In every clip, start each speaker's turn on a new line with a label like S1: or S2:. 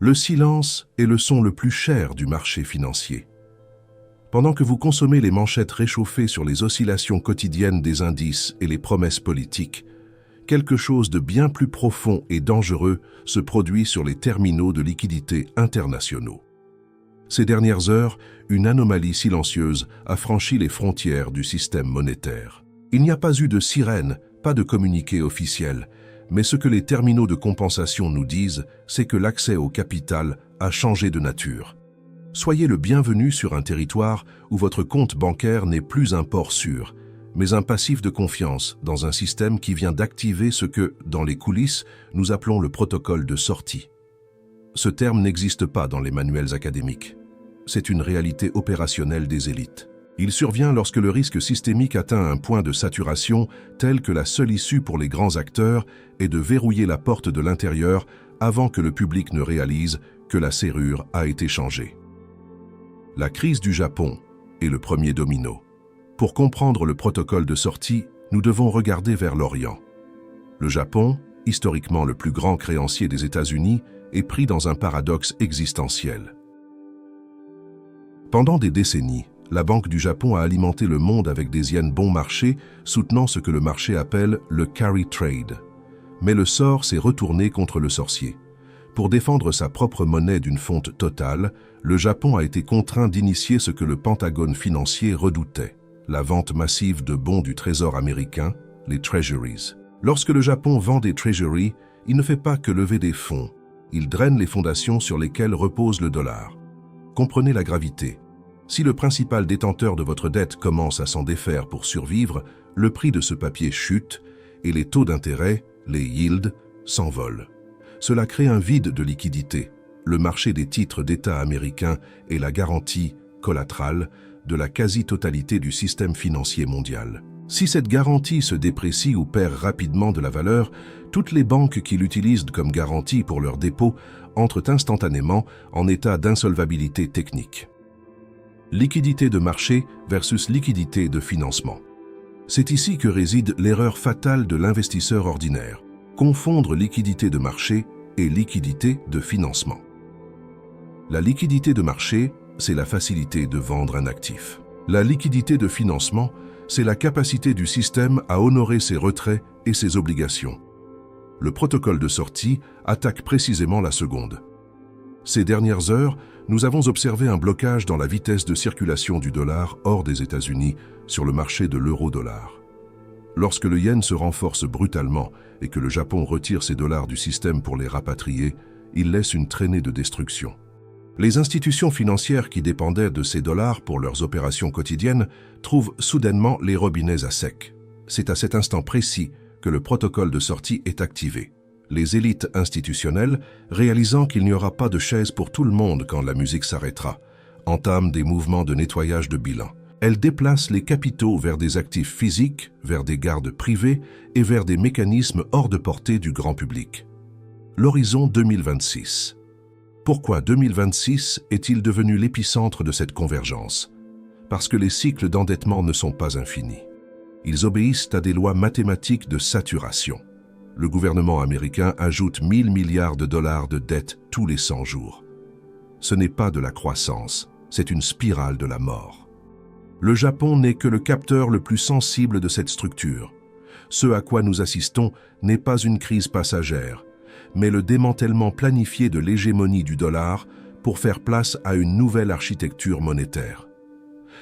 S1: Le silence est le son le plus cher du marché financier. Pendant que vous consommez les manchettes réchauffées sur les oscillations quotidiennes des indices et les promesses politiques, quelque chose de bien plus profond et dangereux se produit sur les terminaux de liquidité internationaux. Ces dernières heures, une anomalie silencieuse a franchi les frontières du système monétaire. Il n'y a pas eu de sirène, pas de communiqué officiel, mais ce que les terminaux de compensation nous disent, c'est que l'accès au capital a changé de nature. Soyez le bienvenu sur un territoire où votre compte bancaire n'est plus un port sûr, mais un passif de confiance dans un système qui vient d'activer ce que, dans les coulisses, nous appelons le protocole de sortie. Ce terme n'existe pas dans les manuels académiques. C'est une réalité opérationnelle des élites. Il survient lorsque le risque systémique atteint un point de saturation tel que la seule issue pour les grands acteurs est de verrouiller la porte de l'intérieur avant que le public ne réalise que la serrure a été changée. La crise du Japon est le premier domino. Pour comprendre le protocole de sortie, nous devons regarder vers l'Orient. Le Japon, historiquement le plus grand créancier des États-Unis, est pris dans un paradoxe existentiel. Pendant des décennies, la Banque du Japon a alimenté le monde avec des yens bon marché, soutenant ce que le marché appelle le carry trade. Mais le sort s'est retourné contre le sorcier. Pour défendre sa propre monnaie d'une fonte totale, le Japon a été contraint d'initier ce que le Pentagone financier redoutait, la vente massive de bons du Trésor américain, les Treasuries. Lorsque le Japon vend des Treasuries, il ne fait pas que lever des fonds, il draine les fondations sur lesquelles repose le dollar. Comprenez la gravité. Si le principal détenteur de votre dette commence à s'en défaire pour survivre, le prix de ce papier chute et les taux d'intérêt, les yields, s'envolent. Cela crée un vide de liquidité. Le marché des titres d'État américains est la garantie collatérale de la quasi-totalité du système financier mondial. Si cette garantie se déprécie ou perd rapidement de la valeur, toutes les banques qui l'utilisent comme garantie pour leurs dépôts entrent instantanément en état d'insolvabilité technique. Liquidité de marché versus liquidité de financement. C'est ici que réside l'erreur fatale de l'investisseur ordinaire, confondre liquidité de marché et liquidité de financement. La liquidité de marché, c'est la facilité de vendre un actif. La liquidité de financement, c'est la capacité du système à honorer ses retraits et ses obligations. Le protocole de sortie attaque précisément la seconde. Ces dernières heures, nous avons observé un blocage dans la vitesse de circulation du dollar hors des États-Unis sur le marché de l'euro-dollar. Lorsque le yen se renforce brutalement et que le Japon retire ses dollars du système pour les rapatrier, il laisse une traînée de destruction. Les institutions financières qui dépendaient de ces dollars pour leurs opérations quotidiennes trouvent soudainement les robinets à sec. C'est à cet instant précis que le protocole de sortie est activé. Les élites institutionnelles, réalisant qu'il n'y aura pas de chaise pour tout le monde quand la musique s'arrêtera, entament des mouvements de nettoyage de bilan. Elles déplacent les capitaux vers des actifs physiques, vers des gardes privés et vers des mécanismes hors de portée du grand public. L'horizon 2026. Pourquoi 2026 est-il devenu l'épicentre de cette convergence? Parce que les cycles d'endettement ne sont pas infinis. Ils obéissent à des lois mathématiques de saturation. Le gouvernement américain ajoute 1000 milliards de dollars de dettes tous les 100 jours. Ce n'est pas de la croissance, c'est une spirale de la mort. Le Japon n'est que le capteur le plus sensible de cette structure. Ce à quoi nous assistons n'est pas une crise passagère, mais le démantèlement planifié de l'hégémonie du dollar pour faire place à une nouvelle architecture monétaire.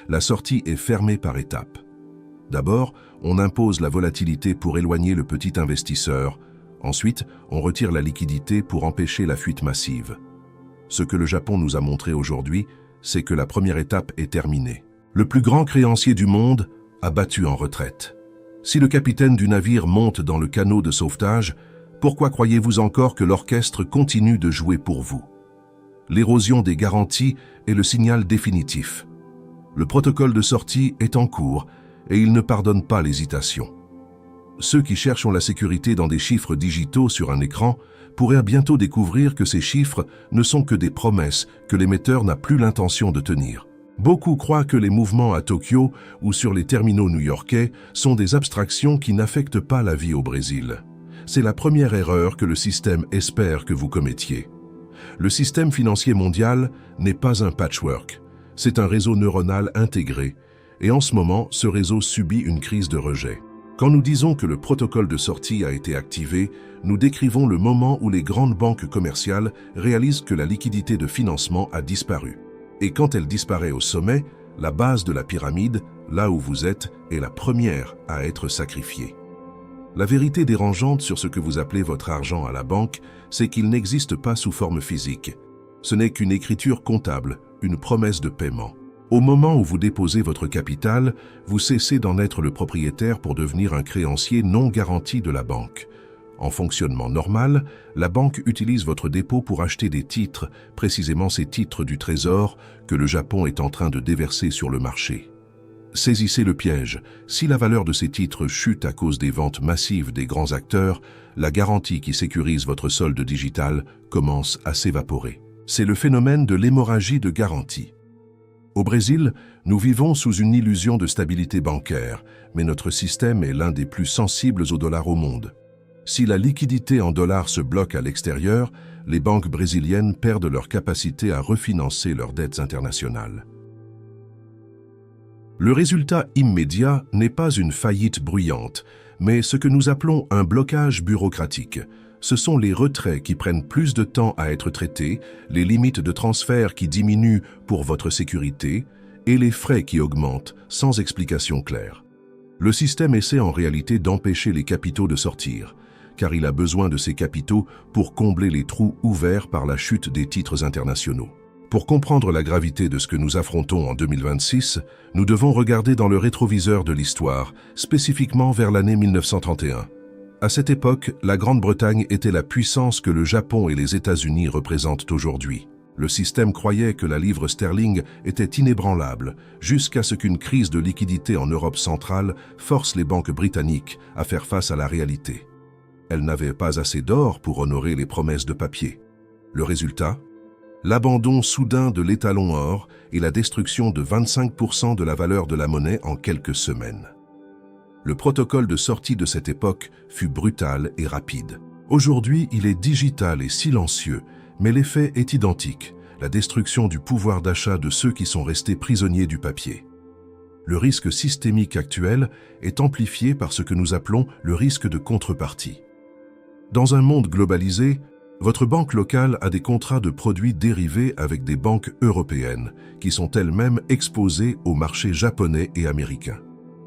S1: La sortie est fermée par étapes. D'abord, on impose la volatilité pour éloigner le petit investisseur. Ensuite, on retire la liquidité pour empêcher la fuite massive. Ce que le Japon nous a montré aujourd'hui, c'est que la première étape est terminée. Le plus grand créancier du monde a battu en retraite. Si le capitaine du navire monte dans le canot de sauvetage, pourquoi croyez-vous encore que l'orchestre continue de jouer pour vous? L'érosion des garanties est le signal définitif. Le protocole de sortie est en cours et il ne pardonne pas l'hésitation. Ceux qui cherchent la sécurité dans des chiffres digitaux sur un écran pourraient bientôt découvrir que ces chiffres ne sont que des promesses que l'émetteur n'a plus l'intention de tenir. Beaucoup croient que les mouvements à Tokyo ou sur les terminaux new-yorkais sont des abstractions qui n'affectent pas la vie au Brésil. C'est la première erreur que le système espère que vous commettiez. Le système financier mondial n'est pas un patchwork, c'est un réseau neuronal intégré, et en ce moment, ce réseau subit une crise de rejet. Quand nous disons que le protocole de sortie a été activé, nous décrivons le moment où les grandes banques commerciales réalisent que la liquidité de financement a disparu. Et quand elle disparaît au sommet, la base de la pyramide, là où vous êtes, est la première à être sacrifiée. La vérité dérangeante sur ce que vous appelez votre argent à la banque, c'est qu'il n'existe pas sous forme physique. Ce n'est qu'une écriture comptable, une promesse de paiement. Au moment où vous déposez votre capital, vous cessez d'en être le propriétaire pour devenir un créancier non garanti de la banque. En fonctionnement normal, la banque utilise votre dépôt pour acheter des titres, précisément ces titres du Trésor que le Japon est en train de déverser sur le marché. Saisissez le piège. Si la valeur de ces titres chute à cause des ventes massives des grands acteurs, la garantie qui sécurise votre solde digital commence à s'évaporer. C'est le phénomène de l'hémorragie de garantie. Au Brésil, nous vivons sous une illusion de stabilité bancaire, mais notre système est l'un des plus sensibles au dollar au monde. Si la liquidité en dollars se bloque à l'extérieur, les banques brésiliennes perdent leur capacité à refinancer leurs dettes internationales. Le résultat immédiat n'est pas une faillite bruyante, mais ce que nous appelons un blocage bureaucratique. Ce sont les retraits qui prennent plus de temps à être traités, les limites de transfert qui diminuent pour votre sécurité et les frais qui augmentent sans explication claire. Le système essaie en réalité d'empêcher les capitaux de sortir, car il a besoin de ces capitaux pour combler les trous ouverts par la chute des titres internationaux. Pour comprendre la gravité de ce que nous affrontons en 2026, nous devons regarder dans le rétroviseur de l'histoire, spécifiquement vers l'année 1931. À cette époque, la Grande-Bretagne était la puissance que le Japon et les États-Unis représentent aujourd'hui. Le système croyait que la livre sterling était inébranlable, jusqu'à ce qu'une crise de liquidité en Europe centrale force les banques britanniques à faire face à la réalité. Elles n'avaient pas assez d'or pour honorer les promesses de papier. Le résultat ? L'abandon soudain de l'étalon or et la destruction de 25% de la valeur de la monnaie en quelques semaines. Le protocole de sortie de cette époque fut brutal et rapide. Aujourd'hui, il est digital et silencieux, mais l'effet est identique, la destruction du pouvoir d'achat de ceux qui sont restés prisonniers du papier. Le risque systémique actuel est amplifié par ce que nous appelons le risque de contrepartie. Dans un monde globalisé, votre banque locale a des contrats de produits dérivés avec des banques européennes, qui sont elles-mêmes exposées aux marchés japonais et américains.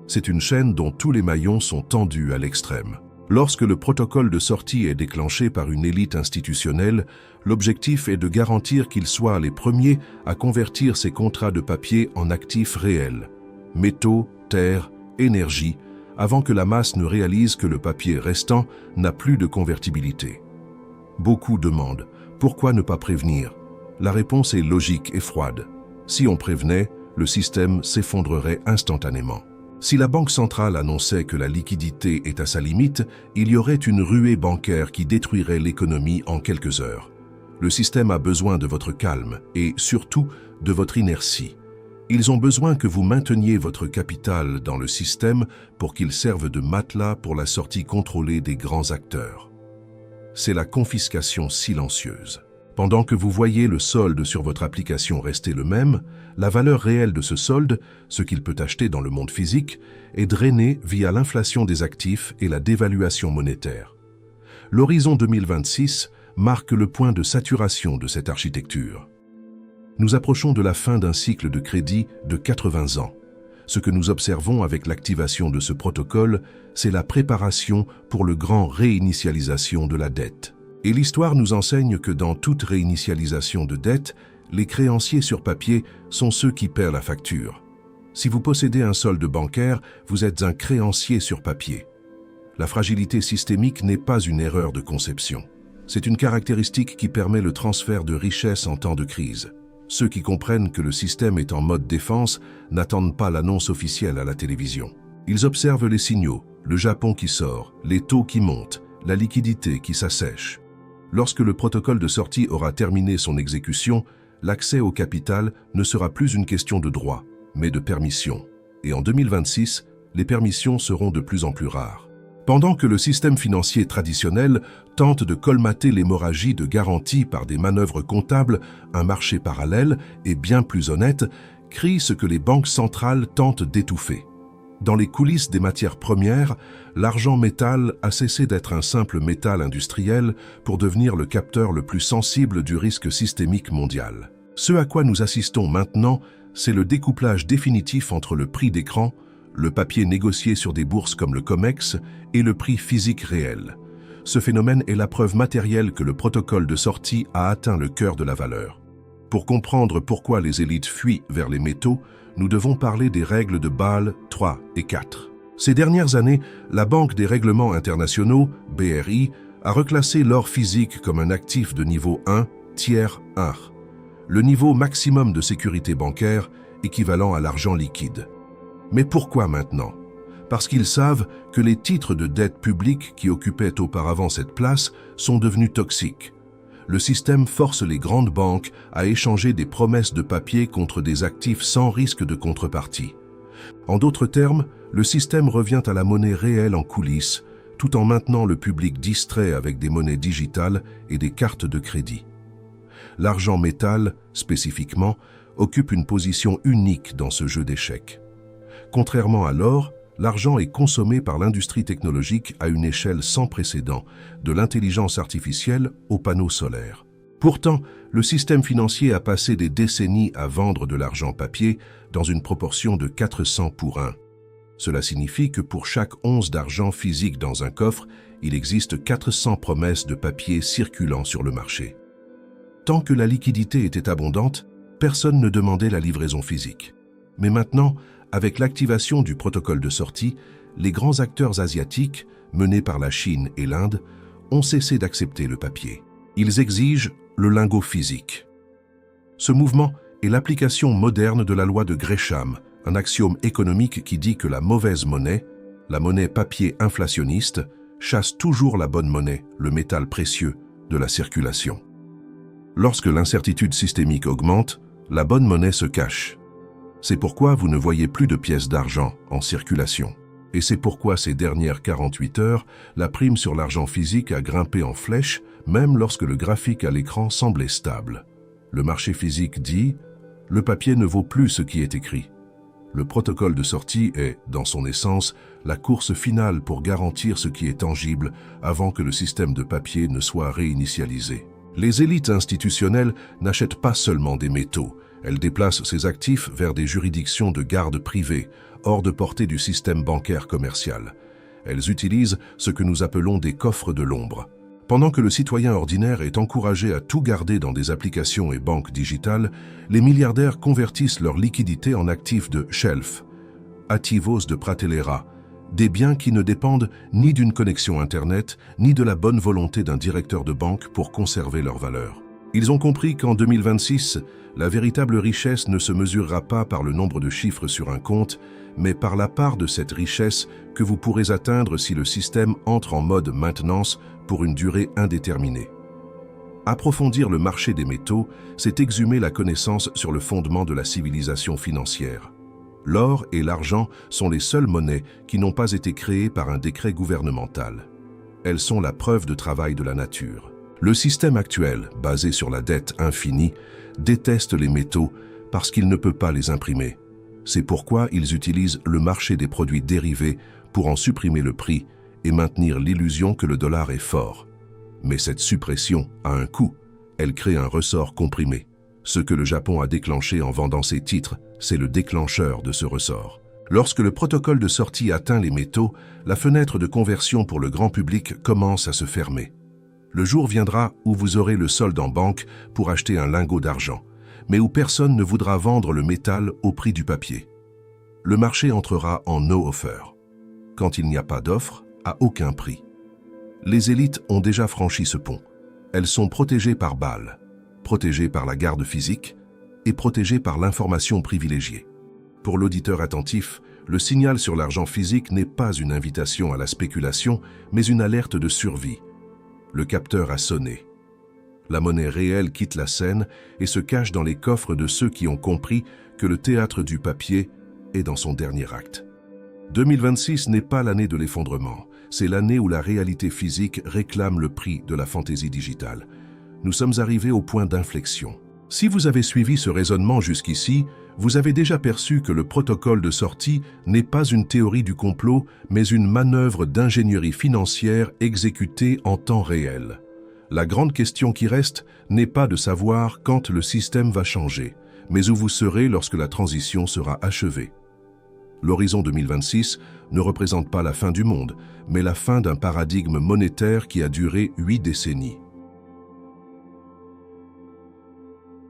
S1: C'est une chaîne dont tous les maillons sont tendus à l'extrême. Lorsque le protocole de sortie est déclenché par une élite institutionnelle, l'objectif est de garantir qu'ils soient les premiers à convertir ces contrats de papier en actifs réels, métaux, terres, énergie, avant que la masse ne réalise que le papier restant n'a plus de convertibilité. Beaucoup demandent « Pourquoi ne pas prévenir ?» La réponse est logique et froide. Si on prévenait, le système s'effondrerait instantanément. Si la Banque centrale annonçait que la liquidité est à sa limite, il y aurait une ruée bancaire qui détruirait l'économie en quelques heures. Le système a besoin de votre calme et, surtout, de votre inertie. Ils ont besoin que vous mainteniez votre capital dans le système pour qu'il serve de matelas pour la sortie contrôlée des grands acteurs. C'est la confiscation silencieuse. Pendant que vous voyez le solde sur votre application rester le même, la valeur réelle de ce solde, ce qu'il peut acheter dans le monde physique, est drainée via l'inflation des actifs et la dévaluation monétaire. L'horizon 2026 marque le point de saturation de cette architecture. Nous approchons de la fin d'un cycle de crédit de 80 ans. Ce que nous observons avec l'activation de ce protocole, c'est la préparation pour le grand réinitialisation de la dette. Et l'histoire nous enseigne que dans toute réinitialisation de dette, les créanciers sur papier sont ceux qui paient la facture. Si vous possédez un solde bancaire, vous êtes un créancier sur papier. La fragilité systémique n'est pas une erreur de conception. C'est une caractéristique qui permet le transfert de richesses en temps de crise. Ceux qui comprennent que le système est en mode défense n'attendent pas l'annonce officielle à la télévision. Ils observent les signaux, le Japon qui sort, les taux qui montent, la liquidité qui s'assèche. Lorsque le protocole de sortie aura terminé son exécution, l'accès au capital ne sera plus une question de droit, mais de permission. Et en 2026, les permissions seront de plus en plus rares. Pendant que le système financier traditionnel tente de colmater l'hémorragie de garantie par des manœuvres comptables, un marché parallèle et bien plus honnête crie ce que les banques centrales tentent d'étouffer. Dans les coulisses des matières premières, l'argent métal a cessé d'être un simple métal industriel pour devenir le capteur le plus sensible du risque systémique mondial. Ce à quoi nous assistons maintenant, c'est le découplage définitif entre le prix d'écran, le papier négocié sur des bourses comme le COMEX et le prix physique réel. Ce phénomène est la preuve matérielle que le protocole de sortie a atteint le cœur de la valeur. Pour comprendre pourquoi les élites fuient vers les métaux, nous devons parler des règles de Bâle 3 et 4. Ces dernières années, la Banque des règlements internationaux, BRI, a reclassé l'or physique comme un actif de niveau 1, tiers 1, le niveau maximum de sécurité bancaire équivalent à l'argent liquide. Mais pourquoi maintenant? Parce qu'ils savent que les titres de dette publique qui occupaient auparavant cette place sont devenus toxiques. Le système force les grandes banques à échanger des promesses de papier contre des actifs sans risque de contrepartie. En d'autres termes, le système revient à la monnaie réelle en coulisses, tout en maintenant le public distrait avec des monnaies digitales et des cartes de crédit. L'argent métal, spécifiquement, occupe une position unique dans ce jeu d'échecs. Contrairement à l'or, l'argent est consommé par l'industrie technologique à une échelle sans précédent, de l'intelligence artificielle aux panneaux solaires. Pourtant, le système financier a passé des décennies à vendre de l'argent papier dans une proportion de 400 pour 1. Cela signifie que pour chaque once d'argent physique dans un coffre, il existe 400 promesses de papier circulant sur le marché. Tant que la liquidité était abondante, personne ne demandait la livraison physique. Mais maintenant, avec l'activation du protocole de sortie, les grands acteurs asiatiques, menés par la Chine et l'Inde, ont cessé d'accepter le papier. Ils exigent le lingot physique. Ce mouvement est l'application moderne de la loi de Gresham, un axiome économique qui dit que la mauvaise monnaie, la monnaie papier inflationniste, chasse toujours la bonne monnaie, le métal précieux, de la circulation. Lorsque l'incertitude systémique augmente, la bonne monnaie se cache. C'est pourquoi vous ne voyez plus de pièces d'argent en circulation. Et c'est pourquoi ces dernières 48 heures, la prime sur l'argent physique a grimpé en flèche, même lorsque le graphique à l'écran semblait stable. Le marché physique dit « Le papier ne vaut plus ce qui est écrit ». Le protocole de sortie est, dans son essence, la course finale pour garantir ce qui est tangible avant que le système de papier ne soit réinitialisé. Les élites institutionnelles n'achètent pas seulement des métaux, elles déplacent ces actifs vers des juridictions de garde privées, hors de portée du système bancaire commercial. Elles utilisent ce que nous appelons des coffres de l'ombre. Pendant que le citoyen ordinaire est encouragé à tout garder dans des applications et banques digitales, les milliardaires convertissent leur liquidité en actifs de shelf, activos de prateleira, des biens qui ne dépendent ni d'une connexion Internet, ni de la bonne volonté d'un directeur de banque pour conserver leur valeur. Ils ont compris qu'en 2026, la véritable richesse ne se mesurera pas par le nombre de chiffres sur un compte, mais par la part de cette richesse que vous pourrez atteindre si le système entre en mode maintenance pour une durée indéterminée. Approfondir le marché des métaux, c'est exhumer la connaissance sur le fondement de la civilisation financière. L'or et l'argent sont les seules monnaies qui n'ont pas été créées par un décret gouvernemental. Elles sont la preuve de travail de la nature. Le système actuel, basé sur la dette infinie, déteste les métaux parce qu'il ne peut pas les imprimer. C'est pourquoi ils utilisent le marché des produits dérivés pour en supprimer le prix et maintenir l'illusion que le dollar est fort. Mais cette suppression a un coût. Elle crée un ressort comprimé. Ce que le Japon a déclenché en vendant ses titres, c'est le déclencheur de ce ressort. Lorsque le protocole de sortie atteint les métaux, la fenêtre de conversion pour le grand public commence à se fermer. Le jour viendra où vous aurez le solde en banque pour acheter un lingot d'argent, mais où personne ne voudra vendre le métal au prix du papier. Le marché entrera en no offer. Quand il n'y a pas d'offre, à aucun prix. Les élites ont déjà franchi ce pont. Elles sont protégées par Bâle, protégées par la garde physique et protégées par l'information privilégiée. Pour l'auditeur attentif, le signal sur l'argent physique n'est pas une invitation à la spéculation, mais une alerte de survie. Le capteur a sonné. La monnaie réelle quitte la scène et se cache dans les coffres de ceux qui ont compris que le théâtre du papier est dans son dernier acte. 2026 n'est pas l'année de l'effondrement, c'est l'année où la réalité physique réclame le prix de la fantaisie digitale. Nous sommes arrivés au point d'inflexion. Si vous avez suivi ce raisonnement jusqu'ici, vous avez déjà perçu que le protocole de sortie n'est pas une théorie du complot, mais une manœuvre d'ingénierie financière exécutée en temps réel. La grande question qui reste n'est pas de savoir quand le système va changer, mais où vous serez lorsque la transition sera achevée. L'horizon 2026 ne représente pas la fin du monde, mais la fin d'un paradigme monétaire qui a duré 8 décennies.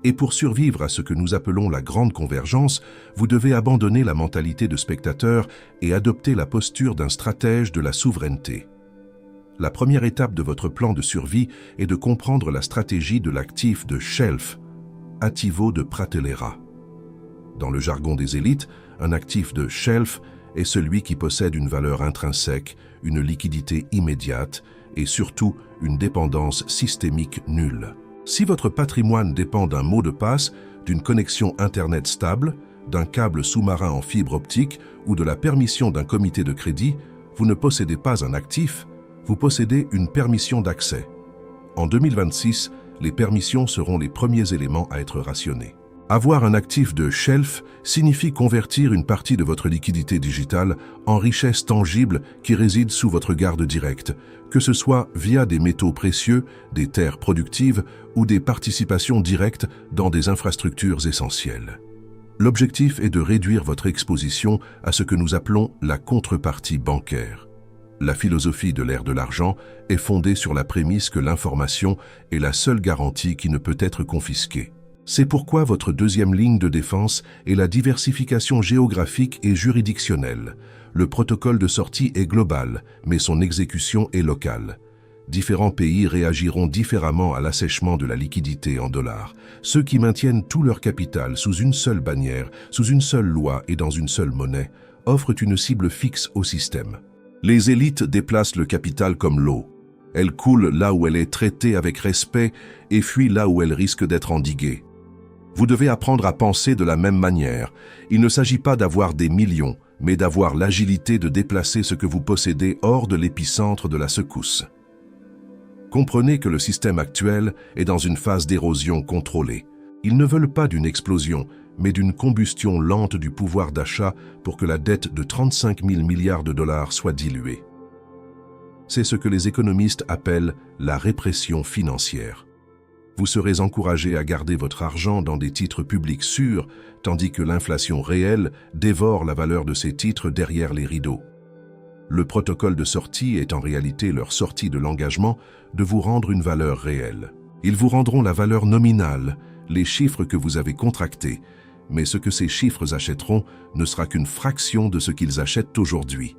S1: Et pour survivre à ce que nous appelons la grande convergence, vous devez abandonner la mentalité de spectateur et adopter la posture d'un stratège de la souveraineté. La première étape de votre plan de survie est de comprendre la stratégie de l'actif de shelf, attivo de prateleira. Dans le jargon des élites, un actif de shelf est celui qui possède une valeur intrinsèque, une liquidité immédiate et surtout une dépendance systémique nulle. Si votre patrimoine dépend d'un mot de passe, d'une connexion Internet stable, d'un câble sous-marin en fibre optique ou de la permission d'un comité de crédit, vous ne possédez pas un actif, vous possédez une permission d'accès. En 2026, les permissions seront les premiers éléments à être rationnés. Avoir un actif de shelf signifie convertir une partie de votre liquidité digitale en richesse tangible qui réside sous votre garde directe, que ce soit via des métaux précieux, des terres productives ou des participations directes dans des infrastructures essentielles. L'objectif est de réduire votre exposition à ce que nous appelons la contrepartie bancaire. La philosophie de l'ère de l'argent est fondée sur la prémisse que l'information est la seule garantie qui ne peut être confisquée. C'est pourquoi votre deuxième ligne de défense est la diversification géographique et juridictionnelle. Le protocole de sortie est global, mais son exécution est locale. Différents pays réagiront différemment à l'assèchement de la liquidité en dollars. Ceux qui maintiennent tout leur capital sous une seule bannière, sous une seule loi et dans une seule monnaie, offrent une cible fixe au système. Les élites déplacent le capital comme l'eau. Elle coule là où elle est traitée avec respect et fuit là où elle risque d'être endiguée. Vous devez apprendre à penser de la même manière. Il ne s'agit pas d'avoir des millions, mais d'avoir l'agilité de déplacer ce que vous possédez hors de l'épicentre de la secousse. Comprenez que le système actuel est dans une phase d'érosion contrôlée. Ils ne veulent pas d'une explosion, mais d'une combustion lente du pouvoir d'achat pour que la dette de 35 000 milliards de dollars soit diluée. C'est ce que les économistes appellent la répression financière. Vous serez encouragé à garder votre argent dans des titres publics sûrs, tandis que l'inflation réelle dévore la valeur de ces titres derrière les rideaux. Le protocole de sortie est en réalité leur sortie de l'engagement de vous rendre une valeur réelle. Ils vous rendront la valeur nominale, les chiffres que vous avez contractés, mais ce que ces chiffres achèteront ne sera qu'une fraction de ce qu'ils achètent aujourd'hui.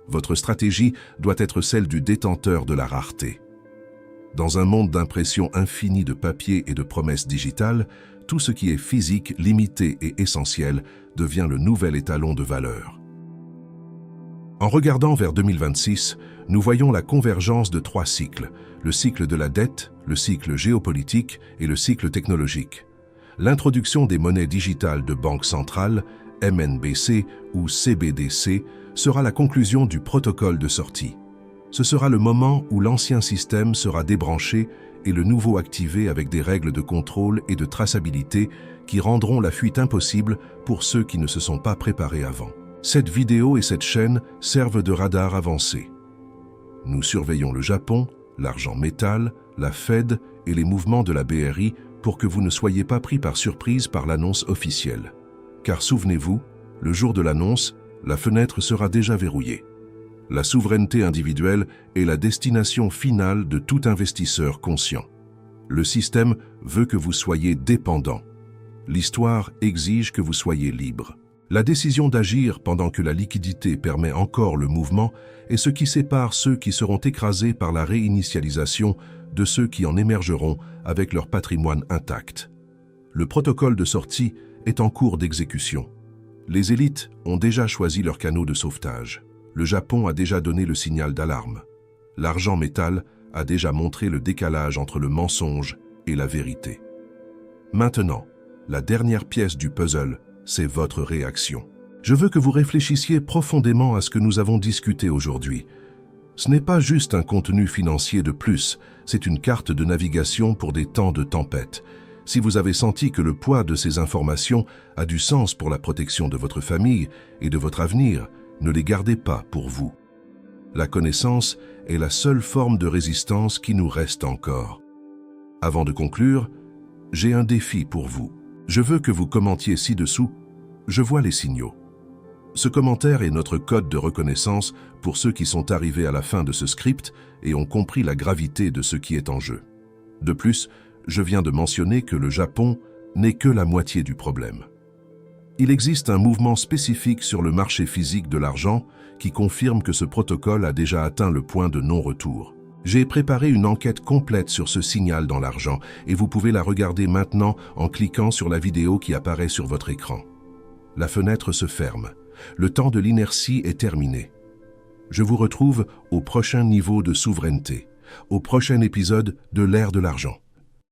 S1: Votre stratégie doit être celle du détenteur de la rareté. Dans un monde d'impression infinie de papier et de promesses digitales, tout ce qui est physique, limité et essentiel devient le nouvel étalon de valeur. En regardant vers 2026, nous voyons la convergence de 3 cycles, le cycle de la dette, le cycle géopolitique et le cycle technologique. L'introduction des monnaies digitales de banque centrale, MNBC ou CBDC, sera la conclusion du protocole de sortie. Ce sera le moment où l'ancien système sera débranché et le nouveau activé avec des règles de contrôle et de traçabilité qui rendront la fuite impossible pour ceux qui ne se sont pas préparés avant. Cette vidéo et cette chaîne servent de radar avancé. Nous surveillons le Japon, l'argent métal, la Fed et les mouvements de la BRI pour que vous ne soyez pas pris par surprise par l'annonce officielle. Car souvenez-vous, le jour de l'annonce, la fenêtre sera déjà verrouillée. La souveraineté individuelle est la destination finale de tout investisseur conscient. Le système veut que vous soyez dépendant. L'histoire exige que vous soyez libre. La décision d'agir pendant que la liquidité permet encore le mouvement est ce qui sépare ceux qui seront écrasés par la réinitialisation de ceux qui en émergeront avec leur patrimoine intact. Le protocole de sortie est en cours d'exécution. Les élites ont déjà choisi leur canot de sauvetage. Le Japon a déjà donné le signal d'alarme. L'argent métal a déjà montré le décalage entre le mensonge et la vérité. Maintenant, la dernière pièce du puzzle, c'est votre réaction. Je veux que vous réfléchissiez profondément à ce que nous avons discuté aujourd'hui. Ce n'est pas juste un contenu financier de plus, c'est une carte de navigation pour des temps de tempête. Si vous avez senti que le poids de ces informations a du sens pour la protection de votre famille et de votre avenir, ne les gardez pas pour vous. La connaissance est la seule forme de résistance qui nous reste encore. Avant de conclure, j'ai un défi pour vous. Je veux que vous commentiez ci-dessous « Je vois les signaux ». Ce commentaire est notre code de reconnaissance pour ceux qui sont arrivés à la fin de ce script et ont compris la gravité de ce qui est en jeu. De plus, je viens de mentionner que le Japon n'est que la moitié du problème. Il existe un mouvement spécifique sur le marché physique de l'argent qui confirme que ce protocole a déjà atteint le point de non-retour. J'ai préparé une enquête complète sur ce signal dans l'argent et vous pouvez la regarder maintenant en cliquant sur la vidéo qui apparaît sur votre écran. La fenêtre se ferme. Le temps de l'inertie est terminé. Je vous retrouve au prochain niveau de souveraineté, au prochain épisode de l'ère de l'argent.